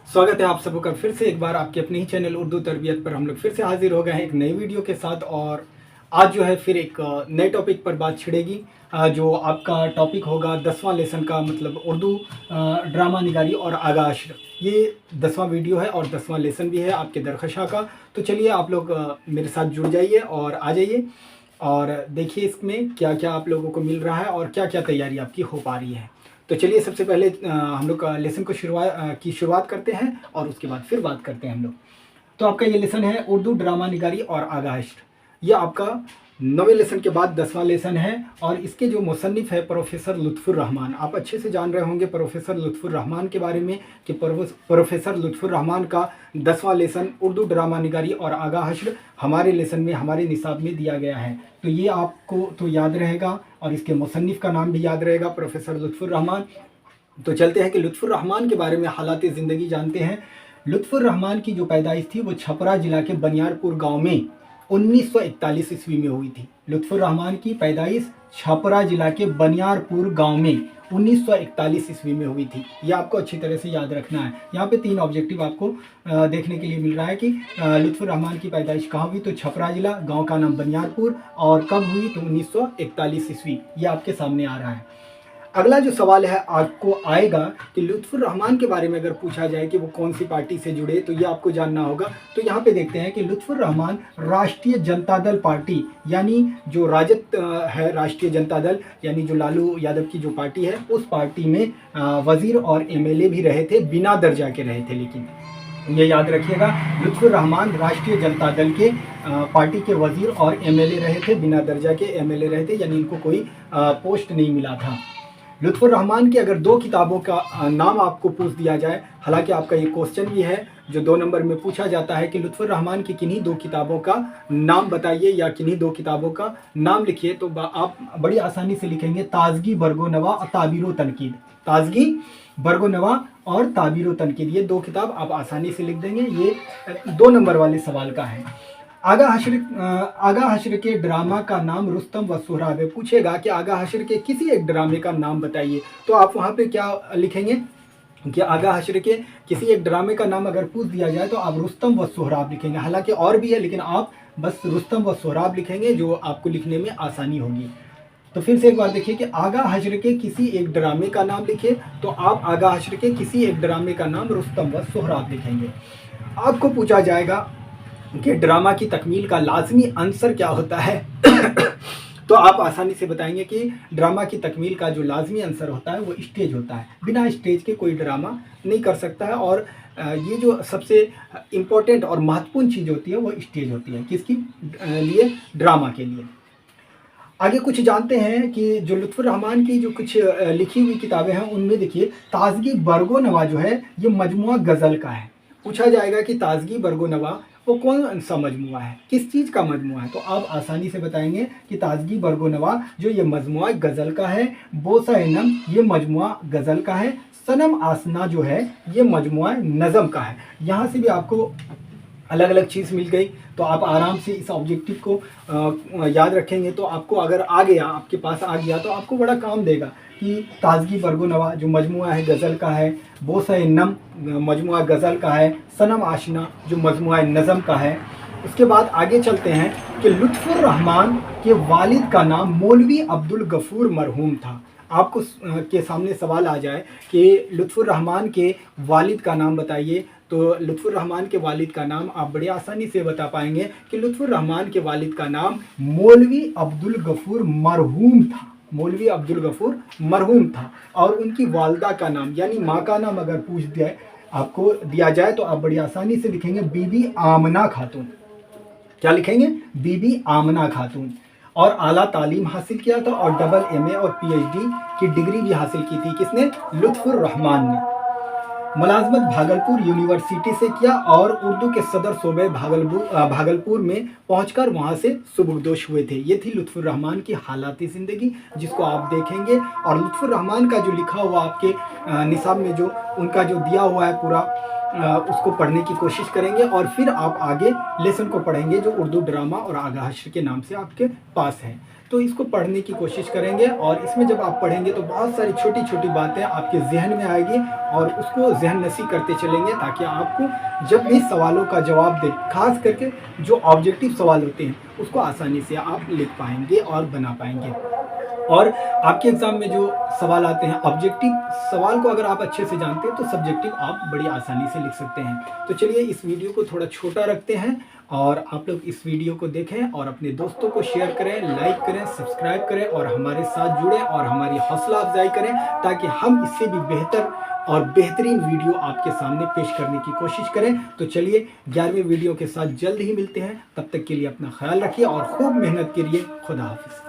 स्वागत है आप सबका फिर से एक बार आपके अपने ही चैनल उर्दू तरबियत पर हम लोग फिर से हाजिर हो गए हैं एक नई वीडियो के साथ। और आज जो है फिर एक नए टॉपिक पर बात छिड़ेगी। जो आपका टॉपिक होगा 10वां लेसन का, मतलब उर्दू ड्रामा निगारी और आगाश। ये 10वां वीडियो है और 10वां लेसन भी है आपके दरखशा का। तो चलिए आप लोग मेरे साथ जुड़ जाइए और आ जाइए और देखिए इसमें क्या क्या आप लोगों को मिल रहा है और क्या क्या तैयारी आपकी हो पा रही है। तो चलिए सबसे पहले हम लोग लेसन को शुरुआत करते हैं और उसके बाद फिर बात करते हैं हम लोग। तो आपका ये लेसन है उर्दू ड्रामा निगारी और आगाश। ये आपका 9वें लेसन के बाद 10वां लेसन है और इसके जो मुसन्निफ़ है प्रोफेसर लुत्फ़ुर रहमान। आप अच्छे से जान रहे होंगे प्रोफेसर लुत्फ़ुर रहमान के बारे में कि प्रोफेसर लुत्फ़ुर रहमान का 10वां लेसन उर्दू ड्रामा निगारी और आगा हश्र हमारे लेसन में, हमारे निसाब में दिया गया है। तो ये आपको तो याद रहेगा और इसके मुसन्निफ़ का नाम भी याद रहेगा, प्रोफेसर लुत्फ़ुर रहमान। तो चलते हैं कि लुत्फ़ुर रहमान के बारे में हालात ज़िंदगी जानते हैं। लुत्फ़ुर रहमान की जो पैदाइश थी वो छपरा ज़िला के बनियारपुर गांव में 1941 ईस्वी में हुई थी। लुत्फ़ुर रहमान की पैदाइश छपरा ज़िला के बनियारपुर गांव में 1941 ईस्वी में हुई थी। ये आपको अच्छी तरह से याद रखना है। यहाँ पे 3 ऑब्जेक्टिव आपको देखने के लिए मिल रहा है कि लुत्फ़ुर रहमान की पैदाइश कहाँ हुई, तो छपरा ज़िला, गांव का नाम बनियारपुर, और कब हुई तो 1941 ईस्वी। ये आपके सामने आ रहा है। अगला जो सवाल है आपको आएगा कि लुत्फ़ुर रहमान के बारे में अगर पूछा जाए कि वो कौन सी पार्टी से जुड़े, तो ये आपको जानना होगा। तो यहाँ पे देखते हैं कि लुत्फ़ुर रहमान राष्ट्रीय जनता दल पार्टी, यानी जो राजद है, राष्ट्रीय जनता दल यानी जो लालू यादव की जो पार्टी है, उस पार्टी में वज़ीर और एमएलए भी रहे थे, बिना दर्जा के रहे थे। लेकिन ये याद रखिएगा, लुत्फ़ुर रहमान राष्ट्रीय जनता दल के पार्टी के वज़ीर और एमएलए रहे थे, बिना दर्जा के एमएलए रहे थे, यानी इनको कोई पोस्ट नहीं मिला था। लुत्फ़ुर रहमान की अगर 2 किताबों का नाम आपको पूछ दिया जाए, हालांकि आपका ये क्वेश्चन भी है जो 2 नंबर में पूछा जाता है कि लुत्फ़ुर रहमान की किन्हीं 2 किताबों का नाम बताइए या किन्हीं 2 किताबों का नाम लिखिए, तो आप बड़ी आसानी से लिखेंगे ताज़गी बरगो नवा और ताबीर तनकीद। ताज़गी बरगो नवा और ताबीर तनकीद, ये 2 किताब आप आसानी से लिख देंगे। ये 2 नंबर वाले सवाल का है। आगा हश्र के ड्रामा का नाम रुस्तम व सोहराब है। पूछेगा कि आगा हश्र के किसी एक ड्रामे का नाम बताइए, तो आप वहाँ पे क्या लिखेंगे कि आगा हश्र के किसी एक ड्रामे का नाम अगर पूछ दिया जाए तो आप रुस्तम व सोहराब लिखेंगे। हालांकि और भी है, लेकिन आप बस रुस्तम व सोहराब लिखेंगे, जो आपको लिखने में आसानी होगी। तो फिर से एक बार देखिए कि आगा हश्र के किसी एक ड्रामे का नाम लिखे, तो आप आगा हश्र के किसी एक ड्रामे का नाम रुस्तम व सोहराब लिखेंगे। आपको पूछा जाएगा कि ड्रामा की तकमील का लाजमी आंसर क्या होता है तो आप आसानी से बताएंगे कि ड्रामा की तकमील का जो लाजमी आंसर होता है वो स्टेज होता है। बिना स्टेज के कोई ड्रामा नहीं कर सकता है। और ये जो सबसे इम्पोर्टेंट और महत्वपूर्ण चीज़ होती है वो स्टेज होती है। किसकी लिए? ड्रामा के लिए। आगे कुछ जानते हैं कि जो लुत्फ़ुर रहमान की जो कुछ लिखी हुई किताबें हैं, उनमें देखिए ताज़गी बरगो नवा जो है ये मजमुआ गज़ल का है। पूछा जाएगा कि ताज़गी बरगो नवा वो कौन सा मजमुआ है, किस चीज़ का मजमुआ है, तो आप आसानी से बताएंगे कि ताज़गी बरगो नवा जो ये मजमुआ गज़ल का है, बोसा नम ये मजमुआ गज़ल का है, सनम आसना जो है ये मजमुआ नज़म का है। यहाँ से भी आपको अलग अलग चीज़ मिल गई, तो आप आराम से इस ऑब्जेक्टिव को याद रखेंगे। तो आपको अगर आ गया, आपके पास आ गया, तो आपको बड़ा काम देगा कि ताज़गी बरगो नवा जो मजमुआ है गज़ल का है, बोसा नम मजमुआ गज़ल का है, सनम आशना जो मजमुआ नज़म का है। उसके बाद आगे चलते हैं कि लुत्फ़ुर रहमान के वालिद का नाम मौलवी अब्दुल गफ़ूर मरहूम था। आपको के सामने सवाल आ जाए कि लुत्फ़ुर रहमान के वालिद का नाम बताइए, तो लुत्फ़ुर रहमान के वालिद का नाम आप बड़ी आसानी से बता पाएंगे कि लुत्फ़ुर रहमान के वालिद का नाम मौलवी अब्दुल गफ़ूर मरहूम था। मौलवी अब्दुल गफ़ूर मरहूम था। और उनकी वालदा का नाम यानी माँ का नाम अगर पूछ दिया आपको दिया जाए, तो आप बड़ी आसानी से लिखेंगे बीबी आमना खातून। क्या लिखेंगे? बीबी आमना खातून। और आला तालीम हासिल किया था और डबल एमए और पीएचडी की डिग्री भी हासिल की थी। किसने? लुत्फ़ुर रहमान ने। मुलाजमत भागलपुर यूनिवर्सिटी से किया और उर्दू के सदर सूबे भागलपुर में पहुंचकर वहां से सुबुकदोश हुए थे। ये थी लुत्फ़ुर रहमान की हालाती ज़िंदगी, जिसको आप देखेंगे। और लुत्फ़ुर रहमान का जो लिखा हुआ आपके निसाब में जो उनका जो दिया हुआ है पूरा, उसको पढ़ने की कोशिश करेंगे और फिर आप आगे लेसन को पढ़ेंगे जो उर्दू ड्रामा और आगा हश्र के नाम से आपके पास है। तो इसको पढ़ने की कोशिश करेंगे और इसमें जब आप पढ़ेंगे तो बहुत सारी छोटी छोटी बातें आपके जहन में आएगी और उसको जहन नशी करते चलेंगे, ताकि आपको जब भी सवालों का जवाब दें, खास करके जो ऑब्जेक्टिव सवाल होते हैं उसको आसानी से आप लिख पाएंगे और बना पाएंगे। और आपके एग्ज़ाम में जो सवाल आते हैं ऑब्जेक्टिव सवाल को अगर आप अच्छे से जानते हैं तो सब्जेक्टिव आप बड़ी आसानी से लिख सकते हैं। तो चलिए इस वीडियो को थोड़ा छोटा रखते हैं और आप लोग इस वीडियो को देखें और अपने दोस्तों को शेयर करें, लाइक करें, सब्सक्राइब करें और हमारे साथ जुड़ें और हमारी हौसला अफजाई करें, ताकि हम इससे भी बेहतर और बेहतरीन वीडियो आपके सामने पेश करने की कोशिश करें। तो चलिए 11वें वीडियो के साथ जल्द ही मिलते हैं, तब तक के लिए अपना ख्याल रखिए और खूब मेहनत करिए। खुदा हाफिज़।